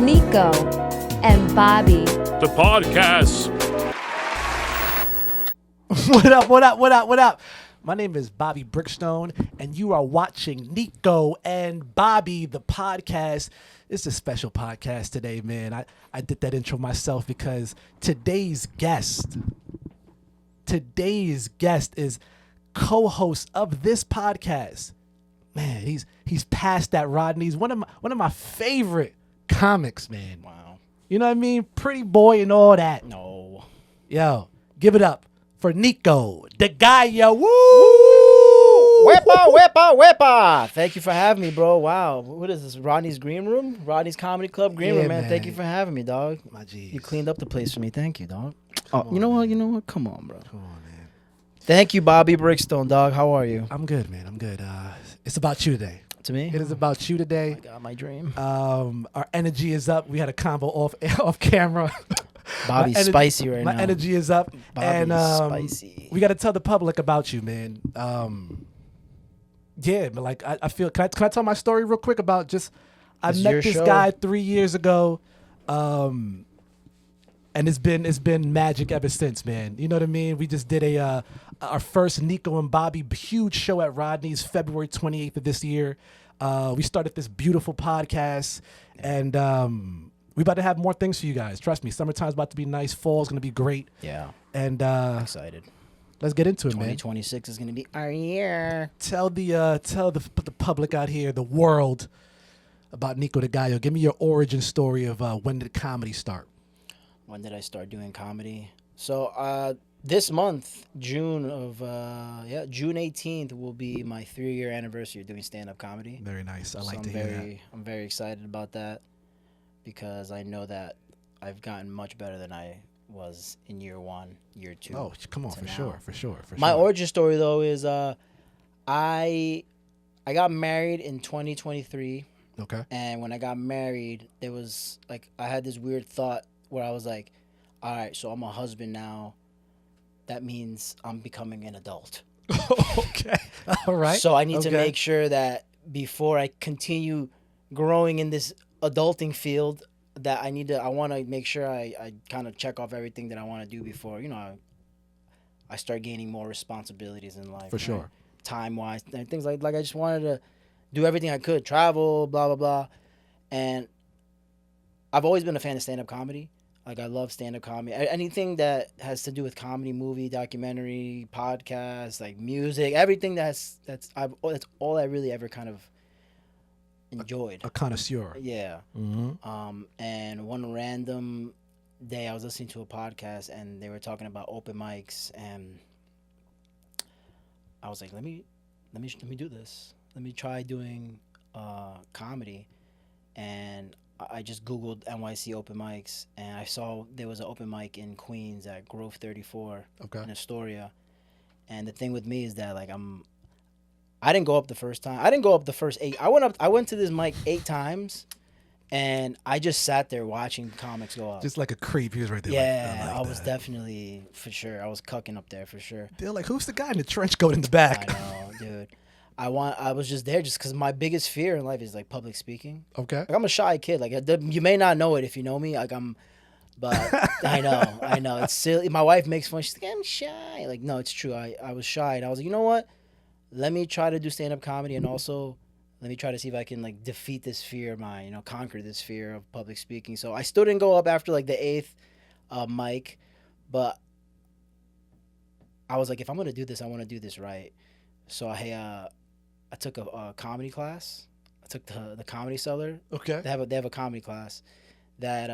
Niko and Bobby The Podcast. What up? My name is Bobby Brickstone, and you are watching Niko and Bobby The Podcast. It's a special podcast today, man. I did that intro myself because today's guest is co-host of this podcast. Man, he's past that, Rodney. He's one of my favorite comics, man. Wow. You know what I mean? Pretty boy and all that. No. Yo, give it up for Niko De Gallo. Woo! Wepa. Thank you for having me, bro. Wow. What is this? Rodney's Green Room? Rodney's Comedy Club Green Room, man. Thank you for having me, dog. My G's. You cleaned up the place for me. Thank you, dog. You know what? Come on, bro. Come on, man. Thank you, Bobby Brickstone, dog. How are you? I'm good, man. I'm good. It's about you today. To me? It is about you today. I got my dream. Our energy is up. We had a combo off camera. Bobby's spicy right now. My energy is up. Bobby's spicy. We got to tell the public about you, man. Yeah, but like I feel. Can I tell my story real quick about just? I met this guy 3 years ago, and it's been magic ever since, man. You know what I mean? We just did our first Niko and Bobby huge show at Rodney's February 28th of this year. We started this beautiful podcast, and we about to have more things for you guys. Trust me, summertime's about to be nice. Fall's gonna be great. Yeah. And Excited. let's get into it, man. 2026 is going to be our year. Tell the public out here, the world, about Niko De Gallo. Give me your origin story of when did comedy start? When did I start doing comedy? So this month, June 18th will be my 3-year anniversary of doing stand-up comedy. Very nice. I So like to hear that. I'm very excited about that because I know that I've gotten much better than I was in year 1, year 2. Oh, come on, to for now. sure. My origin story though is I got married in 2023, Okay. and when I got married, there was like I had this weird thought where I was like, all right, so I'm a husband now. That means I'm becoming an adult. Okay. All right. So I need to Okay. make sure that before I continue growing in this adulting field, that I want to make sure I kind of check off everything that I want to do before, I start gaining more responsibilities in life. For sure. Time-wise, and things like I just wanted to do everything I could, travel, blah, blah, blah. And I've always been a fan of stand-up comedy. Like, I love stand-up comedy. Anything that has to do with comedy, movie, documentary, podcast, like music, everything that's all I really ever kind of enjoyed. A connoisseur. Yeah. Mm-hmm. And one random day I was listening to a podcast and they were talking about open mics, and I was like, let me do this. Let me try doing comedy. And I just Googled NYC open mics, and I saw there was an open mic in Queens at Grove 34 Okay. in Astoria. And the thing with me is that like I didn't go up the first time. I didn't go up the first 8. I went to this mic 8 times, and I just sat there watching comics go up. Just like a creep. He was right there. Yeah, like I was that. definitely, for sure. I was cucking up there for sure. They're like, who's the guy in the trench coat in the back? I know, dude. I was just there just because my biggest fear in life is like public speaking. Okay. Like, I'm a shy kid. Like, you may not know it if you know me. Like, but I know. It's silly. My wife makes fun. She's like, I'm shy. Like, no, it's true. I was shy. And I was like, you know what? Let me try to do stand-up comedy, and also let me try to see if I can, like, defeat this fear of mine, conquer this fear of public speaking. So I still didn't go up after, like, the 8th mic, but I was like, if I'm going to do this, I want to do this right. So I took a comedy class. I took the Comedy Cellar. Okay. They have a comedy class that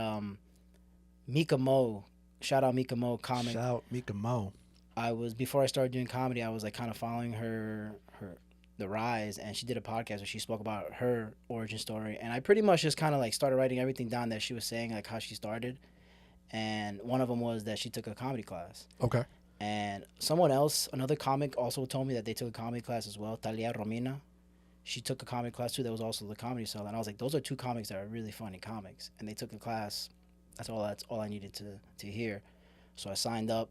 Mika Mo, shout out Mika Mo, comic. Shout out Mika Mo. Before I started doing comedy, I was like kind of following the rise, and she did a podcast where she spoke about her origin story, and I pretty much just kind of like started writing everything down that she was saying, like how she started, and one of them was that she took a comedy class. Okay. And someone else, another comic, also told me that they took a comedy class as well. Thalia Romina, she took a comedy class too. That was also the Comedy Cellar, and I was like, those are 2 comics that are really funny comics, and they took a class. That's all I needed to hear. So I signed up.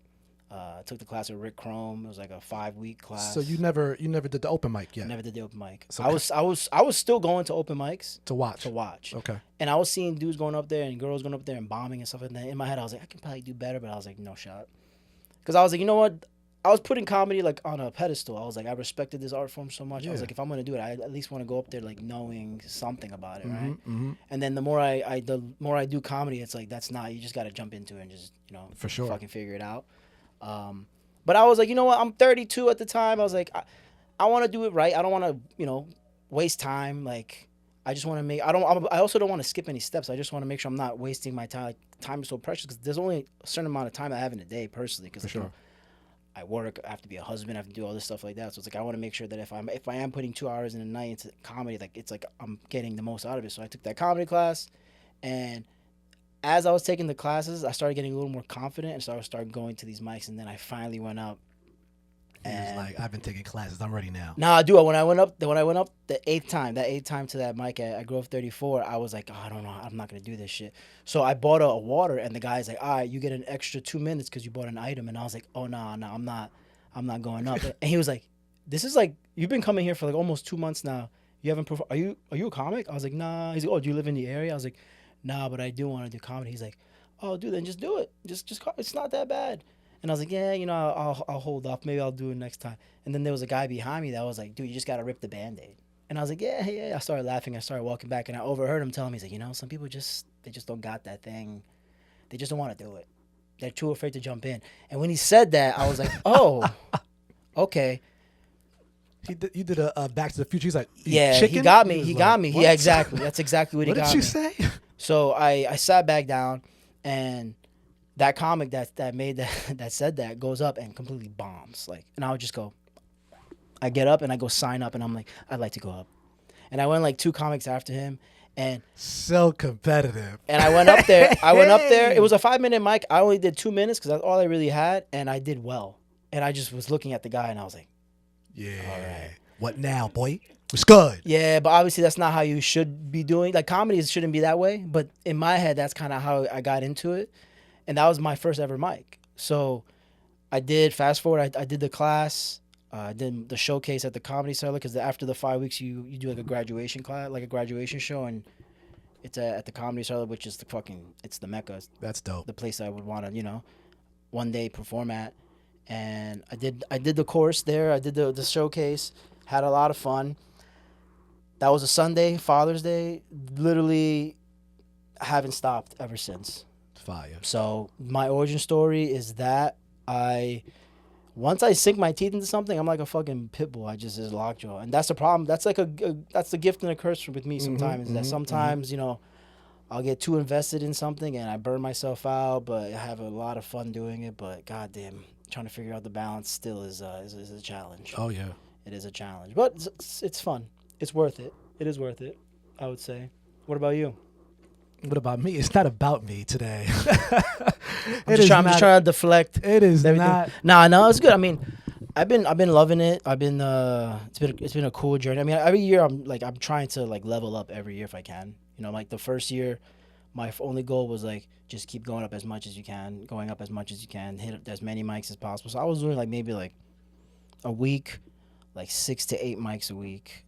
Took the class with Rick Chrome. It was like a 5-week class. So you never did the open mic yet? Never did the open mic. So I was still going to open mics to watch. Okay. Okay. And I was seeing dudes going up there and girls going up there and bombing and stuff like that. In my head, I was like, I can probably do better, but I was like, no shot. Because I was like, you know what? I was putting comedy like on a pedestal. I was like, I respected this art form so much. I was like, if I'm gonna do it, I at least want to go up there like knowing something about it, right? Mm-hmm. And then the more I do comedy, it's like that's not. You just got to jump into it and just for sure fucking figure it out. But I was like, you know what? I'm 32 at the time. I was like, I want to do it right. I don't want to waste time. Like I just want to make. I also don't want to skip any steps. I just want to make sure I'm not wasting my time. Like, time is so precious because there's only a certain amount of time I have in a day personally. Because I work, I have to be a husband, I have to do all this stuff like that. So it's like I want to make sure that if I am putting 2 hours in a night into comedy, like it's like I'm getting the most out of it. So I took that comedy class, and as I was taking the classes, I started getting a little more confident, and so I started going to these mics, and then I finally went up. He was like, I've been taking classes, I'm ready now. Nah, dude, when I went up the eighth time to that mic at Grove 34, I was like, oh, I don't know, I'm not gonna do this shit. So I bought a water, and the guy's like, all right, you get an extra 2 minutes because you bought an item. And I was like, oh no, I'm not going up. And he was like, this is like, you've been coming here for like almost 2 months now. You haven't performed. Are you a comic? I was like, nah. He's like, oh, do you live in the area? I was like, nah, but I do want to do comedy. He's like, oh, dude, then just do it. Just it's not that bad. And I was like, yeah, I'll hold off. Maybe I'll do it next time. And then there was a guy behind me that was like, dude, you just got to rip the Band-Aid. And I was like, yeah. I started laughing. I started walking back, and I overheard him telling me, he's like, some people they just don't got that thing. They just don't want to do it. They're too afraid to jump in. And when he said that, I was like, oh, okay. You did a Back to the Future. He's like, yeah, chicken? He got me. What? Yeah, exactly. That's exactly what he got me. What did you say? So I sat back down, and that comic that made that said that goes up and completely bombs. Like, and I would just go. I get up and I go sign up, and I'm like, I'd like to go up. And I went like 2 comics after him, and so competitive. And I went up there. It was a 5-minute mic. I only did 2 minutes because that's all I really had, and I did well. And I just was looking at the guy, and I was like, yeah. All right. What now, boy? It's good. Yeah, but obviously that's not how you should be doing. Like, comedy shouldn't be that way. But in my head, that's kind of how I got into it. And that was my first ever mic. So I did, fast forward, I did the class. I did the showcase at the Comedy Cellar because after the 5 weeks, you do like a graduation class, like a graduation show. And it's at the Comedy Cellar, which is it's the Mecca. That's dope. The place I would want to, one day perform at. And I did the course there. I did the showcase. Had a lot of fun. That was a Sunday, Father's Day. Literally haven't stopped ever since. Fire. So my origin story is that once I sink my teeth into something, I'm like a fucking pit bull. I just is lockjaw. And that's the problem. That's like that's the gift and a curse with me sometimes. That sometimes, I'll get too invested in something and I burn myself out, but I have a lot of fun doing it. But goddamn, trying to figure out the balance still is a challenge. Oh yeah, it is a challenge, but it's fun. It's worth it. It is worth it, I would say. What about you? What about me? It's not about me today. I'm just trying to deflect. It is everything. not. No, it's good. I mean, I've been loving it. It's been a cool journey. I mean, every year I'm trying to like level up every year if I can. Like the first year, my only goal was like just keep going up as much as you can, hit as many mics as possible. So I was doing like maybe like a week, like 6 to 8 mics a week,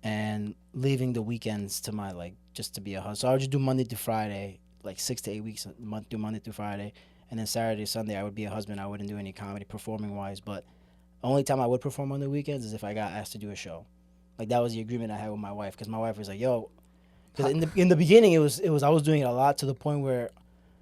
and leaving the weekends to my just to be a hustle. So I would just do Monday through Friday, like 6 to 8 weeks a month, do Monday through Friday, and then Saturday, Sunday I would be a husband. I wouldn't do any comedy performing wise, but the only time I would perform on the weekends is if I got asked to do a show. Like that was the agreement I had with my wife, because my wife was like, yo. Because in the beginning, it was I was doing it a lot to the point where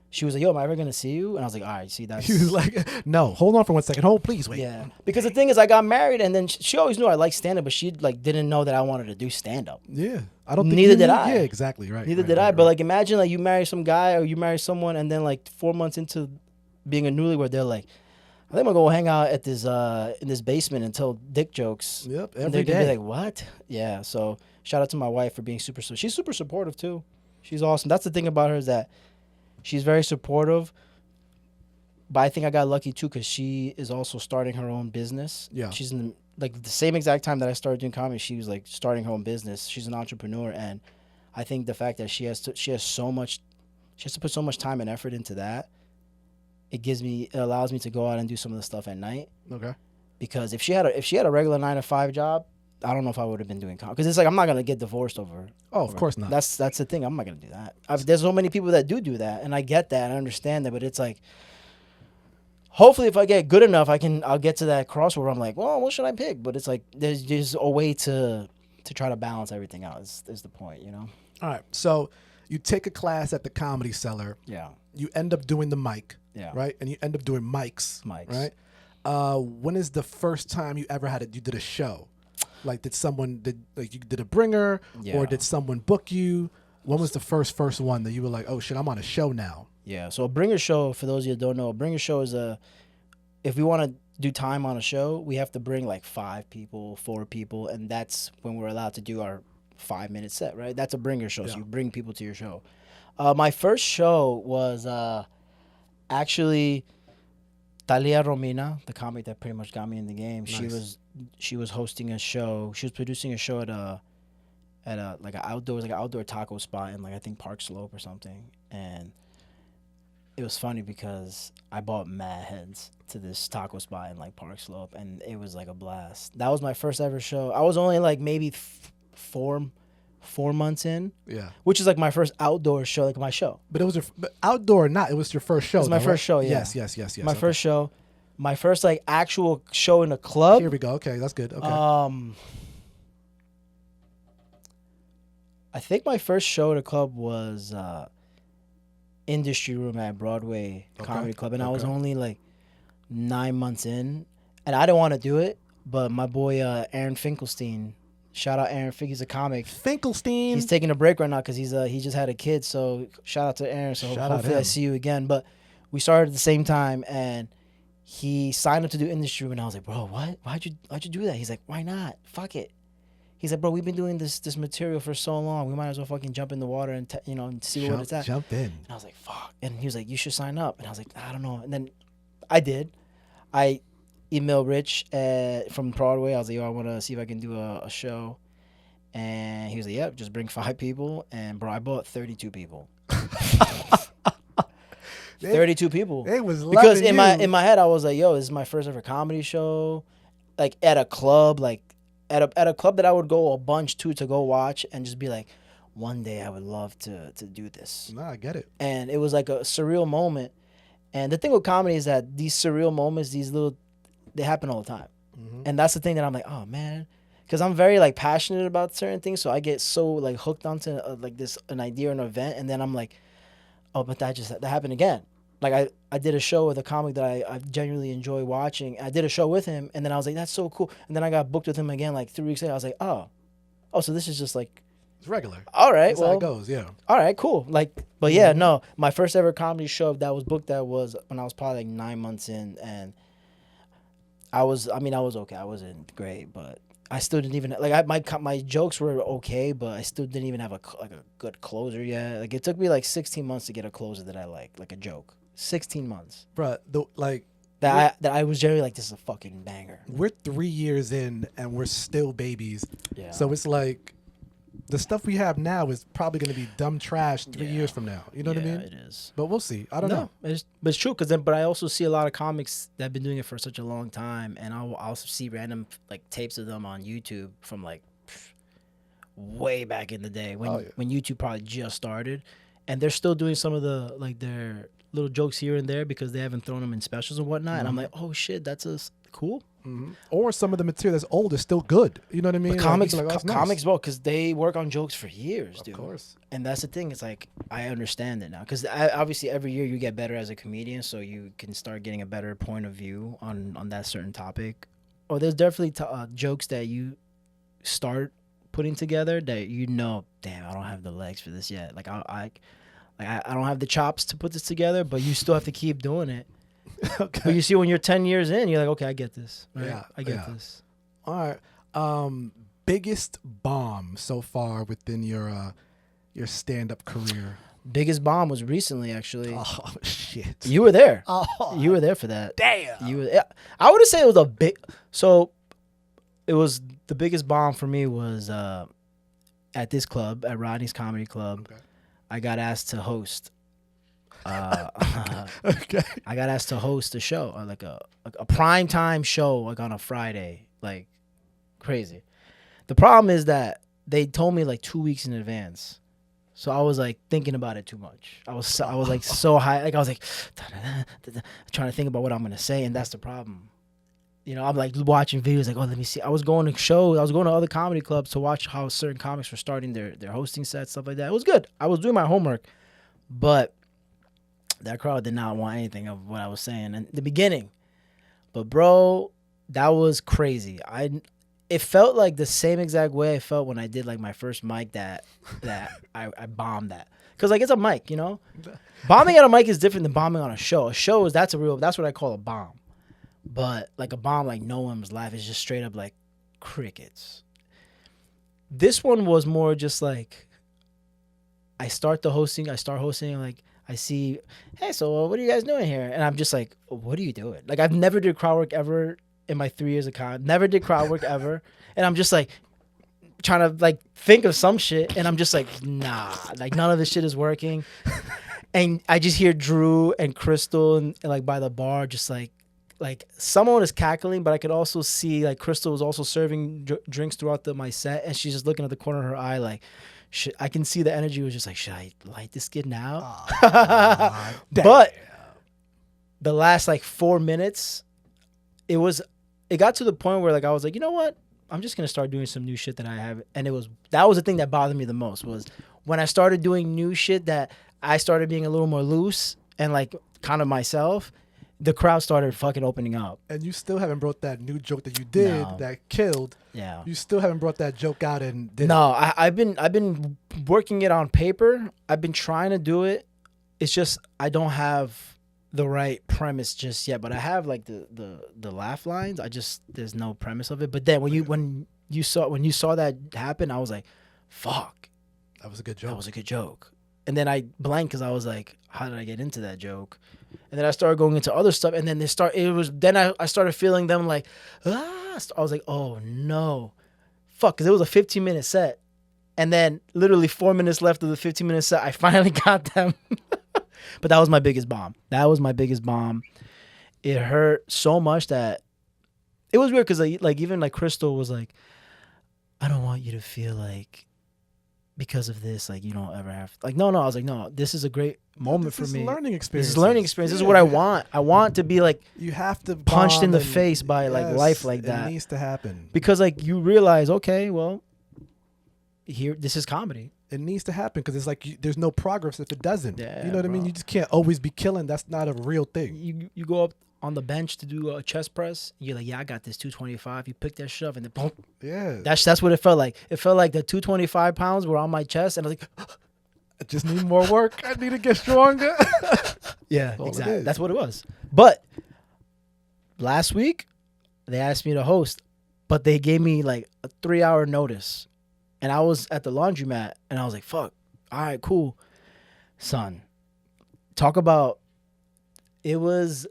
she was like, yo, am I ever going to see you? And I was like, all right, see, that's... She was like, no, hold on for 1 second. Hold, please, wait. Yeah. Because the thing is, I got married, and then she always knew I liked stand-up, but she didn't know that I wanted to do stand-up. Yeah. I don't think Neither did I. Yeah, exactly, right. Neither did I. But imagine you marry some guy or you marry someone, and then 4 months into being a newlywed, they're like, I think I'm going to go hang out at this in this basement and tell dick jokes. Yep, every day. They're going to be like, what? Yeah, so shout out to my wife for being she's super supportive, too. She's awesome. That's the thing about her, is that she's very supportive, but I think I got lucky too because she is also starting her own business. Yeah, she's in the same exact time that I started doing comedy. She was starting her own business. She's an entrepreneur, and I think the fact that she has to put so much time and effort into that, it allows me to go out and do some of the stuff at night. Okay. Because if she had a regular 9-to-5 job, I don't know if I would have been doing comedy. Because it's like I'm not gonna get divorced over. Oh, of course not. That's the thing. I'm not gonna do that. There's so many people that do that, and I get that. I understand that, but it's like, hopefully, if I get good enough, I'll get to that crossroad where I'm like, well, what should I pick? But it's like there's a way to try to balance everything out. Is the point, you know? All right. So you take a class at the Comedy Cellar. Yeah. You end up doing the mic. Yeah. Right. And you end up doing mics. Right. When is the first time you ever you did a show? Like, you did a bringer, or did someone book you? When was the first one that you were like, oh shit, I'm on a show now? Yeah. So a bringer show, for those of you that don't know, a bringer show is if we want to do time on a show, we have to bring like 5 people, 4 people, and that's when we're allowed to do our 5-minute set, right? That's a bringer show. Yeah. So you bring people to your show. My first show was actually Thalia Romina, the comic that pretty much got me in the game. Nice. She was hosting a show. She was producing a show at an outdoor taco spot in, like, I think Park Slope or something. And it was funny because I bought mad heads to this taco spot in, like, Park Slope, and it was like a blast. That was my first ever show. I was only like maybe 4 months in. Yeah. Which is like my first outdoor show, like my show. But it was outdoor or not, it was your first show. It was my first show, yeah. Yes. My first show. My first like actual show in a club. Here we go. Okay, that's good. Okay. I think my first show at a club was Industry Room at Broadway Comedy Club, and I was only like 9 months in, and I didn't want to do it, but my boy Aaron Finkelstein, shout out Aaron, he's a comic. Finkelstein. He's taking a break right now because he just had a kid, so shout out to Aaron. So hopefully I see you again. But we started at the same time, and he signed up to do Industry Room, and I was like, bro, what? Why'd you do that? He's like, why not? Fuck it. He's like, bro, we've been doing this material for so long. We might as well fucking jump in the water and and see what it's at. Jump in. And I was like, fuck. And he was like, you should sign up. And I was like, I don't know. And then I did. I emailed Rich from Broadway. I was like, yo, I want to see if I can do a show. And he was like, yep, just bring 5 people. And bro, I bought 32 people. 32 people. It was because in my head I was like, yo, this is my first ever comedy show, like at a club, like at a club that I would go a bunch to go watch and just be like, one day I would love to do this. No, I get it. And it was like a surreal moment. And the thing with comedy is that these surreal moments, they happen all the time. Mm-hmm. And that's the thing that I'm like, oh man, because I'm very like passionate about certain things, so I get so like hooked onto an idea or an event, and then I'm like, oh, but that happened again. Like I did a show with a comic that I genuinely enjoy watching. I did a show with him, and then I was like, that's so cool. And then I got booked with him again like 3 weeks later. I was like, oh, so this is just like, it's regular. All right, that's how it goes. Yeah. All right, cool. Like, but yeah, no, my first ever comedy show that was booked, that was when I was probably like 9 months in, and I was okay. I wasn't great, but I still didn't even my jokes were okay, but I still didn't even have a good closer yet. Like, it took me like 16 months to get a closer that I like a joke. 16 months, bruh. That I was generally like, this is a fucking banger. We're 3 years in and we're still babies. Yeah. So it's like, the stuff we have now is probably going to be dumb trash 3 years from now. You know what I mean? Yeah, it is. But we'll see. I don't know. But it's true, but I also see a lot of comics that have been doing it for such a long time, and I'll also see random like tapes of them on YouTube from like way back in the day when YouTube probably just started, and they're still doing some of the like their little jokes here and there because they haven't thrown them in specials and whatnot. Mm-hmm. And I'm like, oh shit, that's cool. Mm-hmm. Or some of the material that's old is still good. You know what I mean? But comics, well, because they work on jokes for years, dude. Of course. And that's the thing. It's like, I understand it now. Because obviously every year you get better as a comedian, so you can start getting a better point of view on that certain topic. Or there's definitely jokes that you start putting together that damn, I don't have the legs for this yet. Like, I don't have the chops to put this together, but you still have to keep doing it. Okay. But you see, when you're 10 years in, you're like, okay, I get this. Right? Yeah, I get this. All right. Biggest bomb so far within your stand-up career? Biggest bomb was recently, actually. Oh shit! You were there. Oh, you were there for that. Damn. I would say it was a big. So, it was the biggest bomb for me was at this club, at Rodney's Comedy Club. Okay. I got asked to host. Okay. I got asked to host a show, like a prime time show, like on a Friday, like crazy. The problem is that they told me like 2 weeks in advance, so I was like thinking about it too much. I was like so high, like I was like trying to think about what I'm gonna say, and that's the problem. You know, I'm like watching videos, like, oh, let me see. I was going to other comedy clubs to watch how certain comics were starting their hosting sets, stuff like that. It was good. I was doing my homework, but that crowd did not want anything of what I was saying in the beginning. But bro, that was crazy. It felt like the same exact way I felt when I did like my first mic that I bombed at. Cause like it's a mic, you know? Bombing at a mic is different than bombing on a show. A show is that's what I call a bomb. But like a bomb, like no one was laughing. It's just straight up like crickets. This one was more just like I start hosting, like I see, hey, so what are you guys doing here? And I'm just like, what are you doing? Like I've never did crowd work ever in my 3 years of comedy. Never did crowd work ever. And I'm just like trying to like think of some shit. And I'm just like, nah, like none of this shit is working. And I just hear Drew and Crystal and like by the bar, just like someone is cackling, but I could also see like Crystal was also serving drinks throughout my set. And she's just looking at the corner of her eye like, I can see the energy was just like, should I light this kid now? But the last like 4 minutes, it got to the point where like I was like, you know what? I'm just gonna start doing some new shit that I have. And that was the thing that bothered me the most was when I started doing new shit that I started being a little more loose and like kind of myself. The crowd started fucking opening up. And you still haven't brought that new joke that you did that killed. Yeah. You still haven't brought that joke out and did No, I've been working it on paper. I've been trying to do it. It's just I don't have the right premise just yet. But I have like the laugh lines. There's no premise of it. But then when you saw that happen, I was like, fuck. That was a good joke. That was a good joke. And then I blanked because I was like, how did I get into that joke? And then I started going into other stuff, and then I started feeling them like, I was like, oh no, fuck, because it was a 15-minute set, and then literally 4 minutes left of the 15-minute set, I finally got them. But that was my biggest bomb. It hurt so much that it was weird because like even like Crystal was like, I don't want you to feel like because of this, like you don't ever have like no. I was like, no, this is a great moment for me. This is learning experience. This is what I want. I want to be like you have to punched in the face by like life like that. It needs to happen because like you realize, okay, well, this is comedy. It needs to happen because it's like there's no progress if it doesn't. Yeah, you know what I mean? You just can't always be killing. That's not a real thing. You go up on the bench to do a chest press. You're like, yeah, I got this 225. You pick that shit up and then boom. Yeah. That's what it felt like. It felt like the 225 pounds were on my chest and I was like, I just need more work. I need to get stronger. Yeah, exactly. That's what it was. But last week they asked me to host, but they gave me like a 3-hour notice. And I was at the laundromat and I was like, fuck, all right, cool. Son, talk about, it was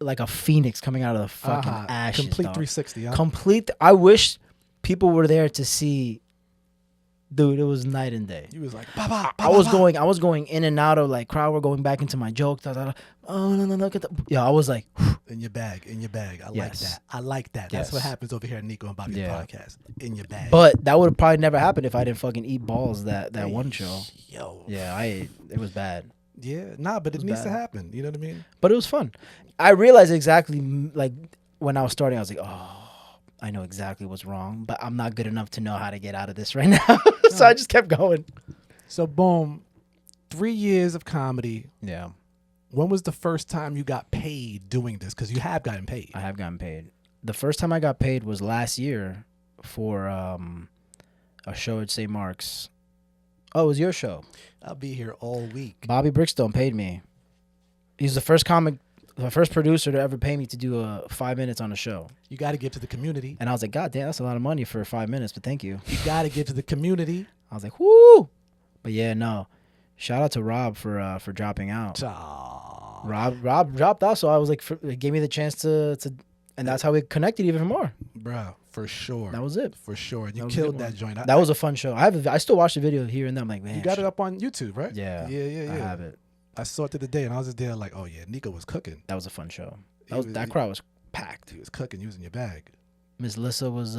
like a phoenix coming out of the fucking ashes. Complete dog. 360. Huh? Complete. I wish people were there to see. Dude, it was night and day. He was like, I was going in and out of like crowd. We're going back into my joke. Oh no, look at that. Yeah, I was like, in your bag. I like that. That's what happens over here at Niko and Bobby The Podcast. In your bag. But that would have probably never happened if I didn't fucking eat balls that one show. Yo. Yeah, it was bad. Yeah, but it needs to happen. You know what I mean? But it was fun. I realized exactly like when I was starting, I was like, oh, I know exactly what's wrong, but I'm not good enough to know how to get out of this right now. So I just kept going. So boom, 3 years of comedy. Yeah. When was the first time you got paid doing this? Because you have gotten paid. I have gotten paid. The first time I got paid was last year for a show at St. Mark's. Oh, it was your show. I'll be here all week. Bobby Brickstone paid me. He's the first producer to ever pay me to do 5 minutes on a show. You got to give to the community. And I was like, God damn, that's a lot of money for 5 minutes, but thank you. You got to give to the community. I was like, whoo. But yeah, no. Shout out to Rob for dropping out. Rob dropped out, so I was like, it gave me the chance to, and that's how we connected even more. Bro, for sure. That was it. For sure. And you killed that joint. That was a fun show. I still watch the video here and there. I'm like, man. You got it up on YouTube, right? Yeah. I have it. I saw it the other day, and I was just there like, oh yeah, Niko was cooking. That was a fun show. That crowd was packed. He was cooking. He was in your bag. Miss Lissa was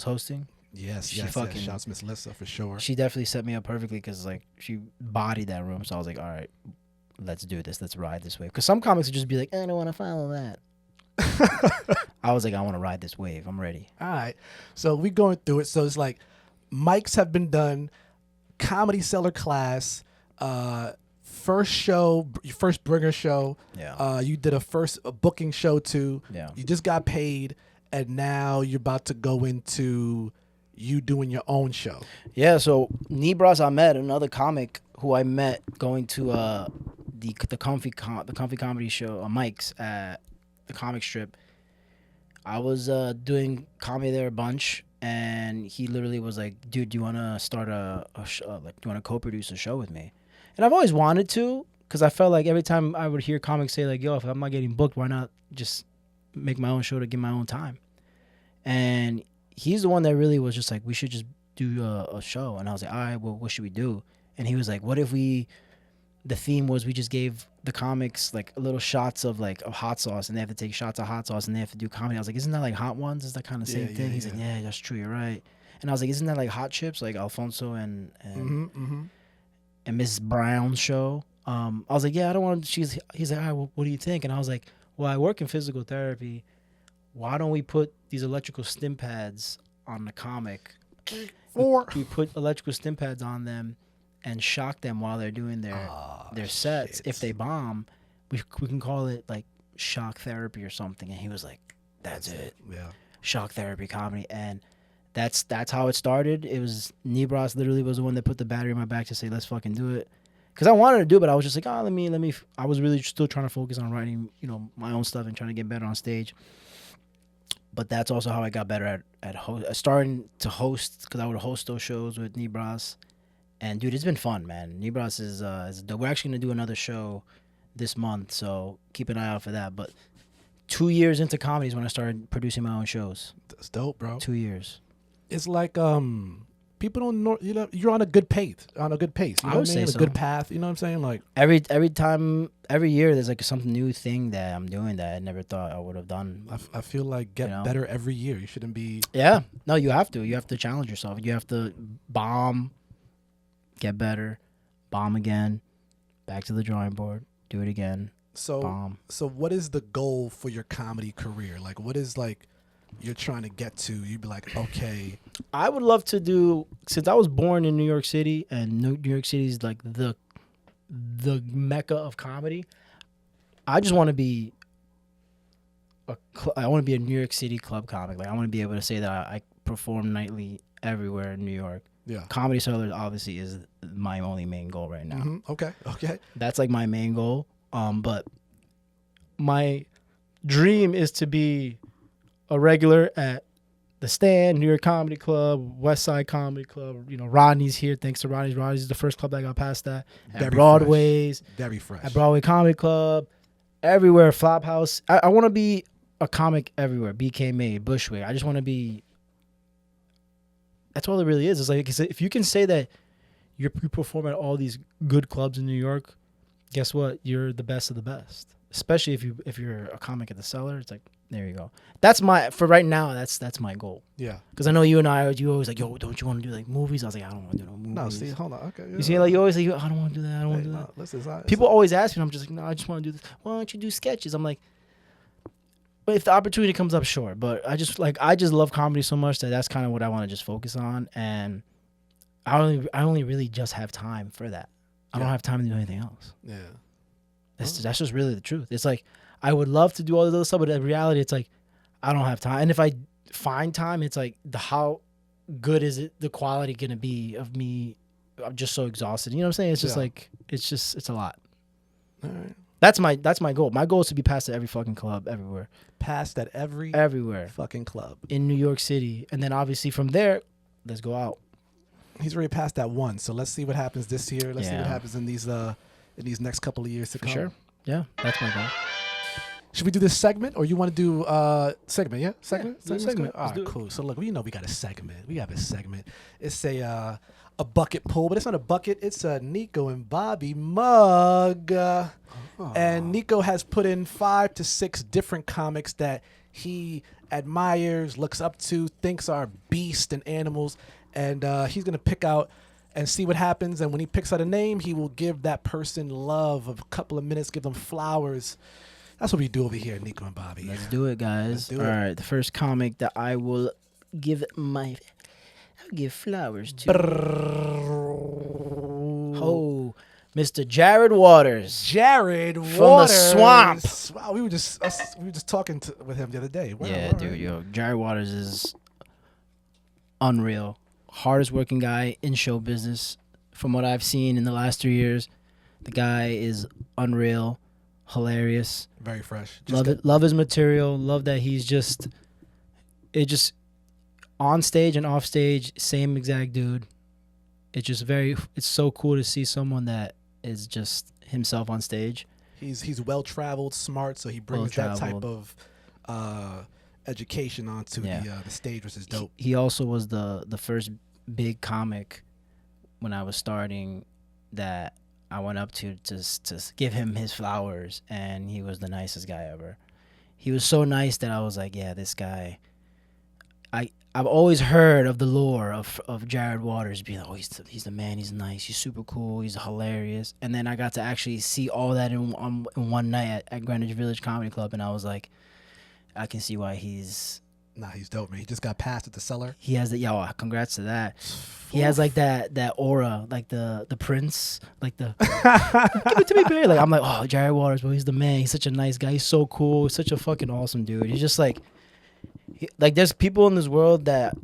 hosting. Yes, shouts Miss Lissa for sure. She definitely set me up perfectly because like she bodied that room. So I was like, all right, let's do this. Let's ride this wave. Because some comics would just be like, I don't want to follow that. I was like, I want to ride this wave. I'm ready. All right. So we going through it. So it's like mics have been done, comedy seller class, first show, first bringer show. Yeah. You did a booking show too. Yeah. You just got paid, and now you're about to go into you doing your own show. Yeah. So Nibras Ahmed, another comic who I met going to the comfy comedy show Mike's at the comic strip. I was doing comedy there a bunch, and he literally was like, dude, do you want to start do you want to co-produce a show with me? And I've always wanted to, because I felt like every time I would hear comics say like, yo, if I'm not getting booked, why not just make my own show to get my own time? And he's the one that really was just like, we should just do a show. And I was like, all right, well, what should we do? And he was like, what if the theme was we just gave the comics like little shots of hot sauce, and they have to take shots of hot sauce, and they have to do comedy. I was like, isn't that like Hot Ones? Is that kind of same thing? He's like, yeah, that's true. You're right. And I was like, isn't that like Hot Chips, like Alfonso and Mrs. Brown's show? I was like, yeah, I don't want to. He's like, all right, well, what do you think? And I was like, well, I work in physical therapy. Why don't we put these electrical stim pads on the comic? We put electrical stim pads on them and shock them while they're doing their sets. If they bomb, we can call it like shock therapy or something. And he was like, that's it. Yeah. Shock therapy comedy. And that's how it started. It was Nibras literally was the one that put the battery in my back to say, let's fucking do it. Because I wanted to do it, but I was just like, let me. I was really still trying to focus on writing, my own stuff and trying to get better on stage. But that's also how I got better at starting to host, because I would host those shows with Nibras. And dude, it's been fun, man. Nibras is dope. We're actually gonna do another show this month, so keep an eye out for that. But 2 years into comedy is when I started producing my own shows. That's dope, bro. 2 years. It's like people don't know, you're on a good pace. You know what I mean? Say so. A good path. You know what I'm saying? Like every year, there's like some new thing that I'm doing that I never thought I would have done. I feel like get better every year. You shouldn't be. Yeah. No, you have to. You have to challenge yourself. You have to bomb. Get better, bomb again, back to the drawing board, do it again, bomb. So what is the goal for your comedy career? Like, what is like you're trying to get to? You'd be like, okay. I would love to do, since I was born in New York City, and New York City is like the mecca of comedy. I just want to be I want to be a New York City club comic. Like, I want to be able to say that I perform nightly everywhere in New York. Yeah. Comedy Cellar obviously is my only main goal right now. Mm-hmm. Okay. That's like my main goal. But my dream is to be a regular at the Stand, New York Comedy Club, West Side Comedy Club. Rodney's here. Thanks to Rodney's. Rodney's is the first club that got past that. At Broadway's. Very fresh. At Broadway Comedy Club. Everywhere. Flophouse. I want to be a comic everywhere. BK Made, Bushwick. I just want to be. That's all it really is. It's like, if you can say that you perform at all these good clubs in New York, guess what? You're the best of the best. Especially if you're a comic at the Cellar, it's like, there you go. That's for right now. That's my goal. Yeah. Because I know you always like, yo, don't you want to do like movies? I was like, I don't want to do no movies. No, see, hold on. Okay. Yeah. You see, like you always like, I don't want to do that. I don't want to do that. Listen, people always ask me, and I'm just like, no, I just want to do this. Why don't you do sketches? I'm like, but if the opportunity comes up, sure. But I just love comedy so much that's kind of what I want to just focus on. And I only really just have time for that. I don't have time to do anything else. Yeah. That's just really the truth. It's like, I would love to do all this other stuff, but in reality, it's like, I don't have time. And if I find time, it's like, how good is it, the quality going to be of me? I'm just so exhausted. You know what I'm saying? It's just like, it's a lot. All right. That's my goal. My goal is to be passed at every fucking club everywhere. Passed at everywhere fucking club in New York City, and then obviously from there, let's go out. He's already passed that one, so let's see what happens this year. Let's see what happens in these next couple of years to come. Sure. Yeah, that's my goal. Should we do this segment, or you want to do segment? Yeah, segment. Yeah, segment. All right, cool. So look, we got a segment. We have a segment. It's a bucket pull, but it's not a bucket. It's a Niko and Bobby mug. And Niko has put in 5 to 6 different comics that he admires, looks up to, thinks are beasts and animals. And he's going to pick out and see what happens. And when he picks out a name, he will give that person love of a couple of minutes, give them flowers. That's what we do over here, Niko and Bobby. Let's do it, guys. All right, the first comic that I will give flowers to. Oh, Mr. Jared Waters. Jared Waters from the swamp. Wow, we were just talking with him the other day. Wow, yeah, dude, yo, Jared Waters is unreal. Hardest working guy in show business. From what I've seen in the last 3 years, the guy is unreal, hilarious, very fresh. Love his material. Love that he's just on stage and off stage, same exact dude. It's so cool to see someone that is just himself on stage. He's well traveled, smart, so he brings that type of education onto the stage, which is dope. He also was the first big comic when I was starting that I went up to give him his flowers, and he was the nicest guy ever. He was so nice that I was like, yeah, this guy. I've always heard of the lore of Jared Waters being like, oh, he's the man, he's nice, he's super cool, he's hilarious. And then I got to actually see all that in one night at Greenwich Village Comedy Club, and I was like, I can see why he's dope, man. He just got passed at the Cellar. He has congrats to that. He has like that aura, like the prince, like the give it to me, baby. Like I'm like, oh, Jared Waters, bro, he's the man. He's such a nice guy. He's so cool. He's such a fucking awesome dude. He's just like there's people in this world that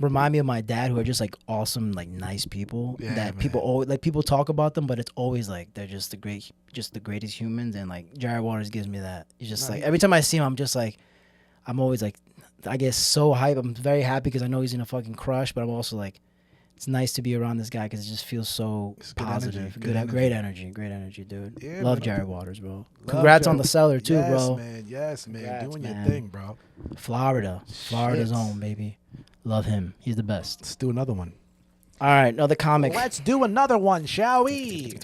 remind me of my dad who are just like awesome, like nice people that man. People always like people talk about them, but it's always like they're just the greatest humans. And like Jared Waters gives me that. He's just like every time I see him, I'm just like, I'm always like, I get so hype. I'm very happy because I know he's gonna fucking crush, but I'm also like, it's nice to be around this guy because it just feels so positive. Great energy, dude. Yeah, love Jared Waters, bro. Congrats on the Cellar too, bro. Yes, man. Congrats, doing your thing, bro. Florida's own, baby. Love him. He's the best. Let's do another one. All right, another comic. Let's do another one, shall we?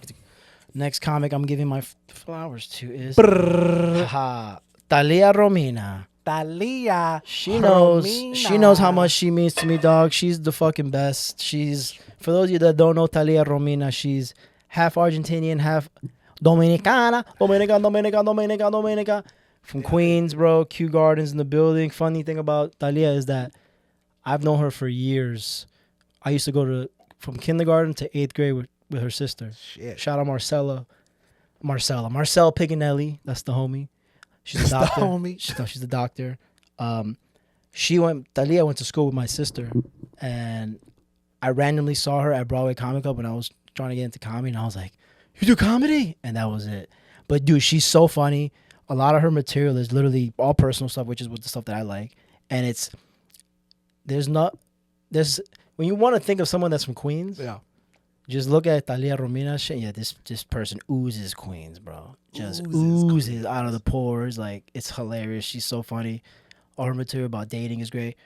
Next comic I'm giving my flowers to is Thalia Romina. Thalia. She knows how much she means to me, dog. She's the fucking best. For those of you that don't know Thalia Romina, she's half Argentinian, half Dominica. From Queens, bro. Kew Gardens in the building. Funny thing about Thalia is that I've known her for years. I used to go from kindergarten to 8th grade with her sister. Shit. Shout out Marcel Piganelli. That's the homie. She's a doctor. She's a doctor. Thalia went to school with my sister, and I randomly saw her at Broadway Comic Club when I was trying to get into comedy, and I was like, "You do comedy?" And that was it. But dude, she's so funny. A lot of her material is literally all personal stuff, which is the stuff that I like. And when you want to think of someone that's from Queens, just look at Thalia Romina shit. Yeah, this person oozes Queens, bro. Just oozes out of the pores. Like, it's hilarious. She's so funny. All her material about dating is great.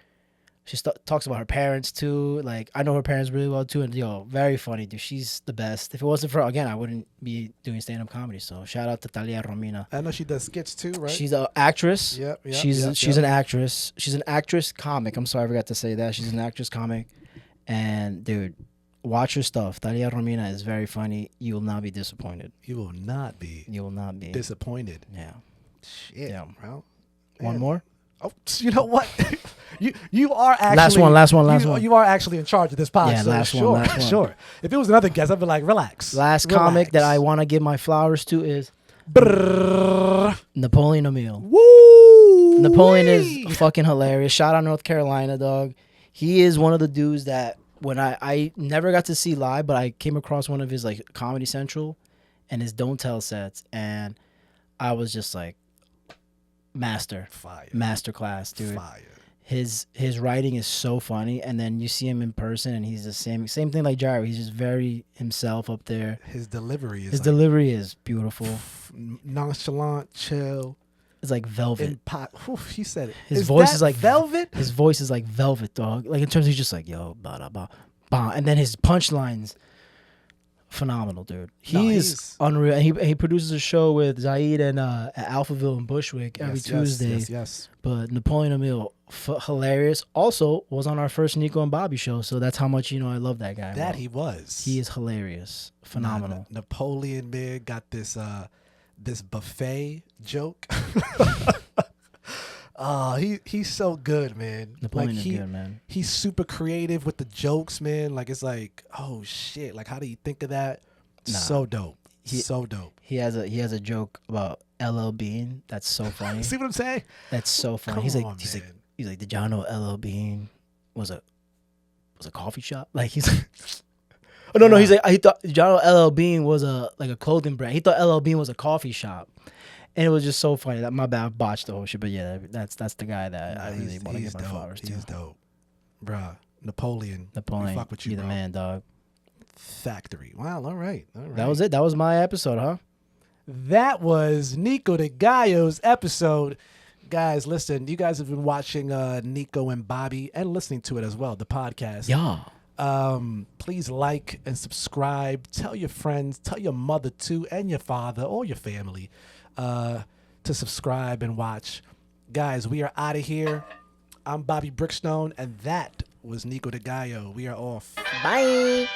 She talks about her parents, too. Like, I know her parents really well, too. And, very funny, dude. She's the best. If it wasn't for her, again, I wouldn't be doing stand-up comedy. So, shout out to Thalia Romina. I know she does skits, too, right? She's an actress. Yep. She's an actress. She's an actress comic. I'm sorry I forgot to say that. She's an actress comic. And, dude, watch her stuff. Thalia Romina is very funny. You will not be disappointed. You will not be disappointed. Yeah. Shit, yeah. Bro. One more? Oh, you know what? you are actually last one. You are actually in charge of this podcast. Yeah, last one. Sure. If it was another guest, I'd be like, relax. Comic that I want to give my flowers to is Napoleon Emile. Woo! Napoleon is fucking hilarious. Shout out North Carolina, dog. He is one of the dudes that when I never got to see live, but I came across one of his like Comedy Central and his Don't Tell sets, and I was just like, masterclass, dude. Fire. His writing is so funny, and then you see him in person, and he's the same thing like Jared. He's just very himself up there. His delivery is beautiful, nonchalant, chill. It's like velvet. He said it. His voice is like velvet. His voice is like velvet, dog. Like in terms of he's just like, yo, blah blah blah, bomb. And then his punchlines, phenomenal, dude. He's unreal. And he produces a show with Zaid and at Alphaville and Bushwick every Tuesday. Yes. But Napoleon Emile, hilarious. Also was on our first Niko and Bobby show, so that's how much I love that guy. That he was. He is hilarious, phenomenal. Napoleon, man, got this buffet joke. Oh, he's so good, man. Napoleon is good, man. He's super creative with the jokes, man. Like, it's like, oh shit, like, how do you think of that? So dope. So dope. He has a joke about LL Bean. That's so funny. See what I'm saying? That's so funny. Come he's on, like, did y'all know LL Bean was a coffee shop? Like, he's like, oh no, he's like, he thought, did y'all know LL Bean was a clothing brand? He thought LL Bean was a coffee shop. And it was just so funny. That my bad, I botched the whole shit. But yeah, that's the guy that I really want to give my flowers to. He's dope, bruh. Napoleon. Fuck with you, the man, dog. Factory. Wow. All right. That was it. That was my episode, huh? That was Niko De Gallo's episode. Guys, listen. You guys have been watching Niko and Bobby and listening to it as well, the podcast. Yeah. Please like and subscribe. Tell your friends. Tell your mother too, and your father or your family. To subscribe and watch. Guys, we are out of here. I'm Bobby Brickstone, and that was Niko De Gallo. We are off. Bye.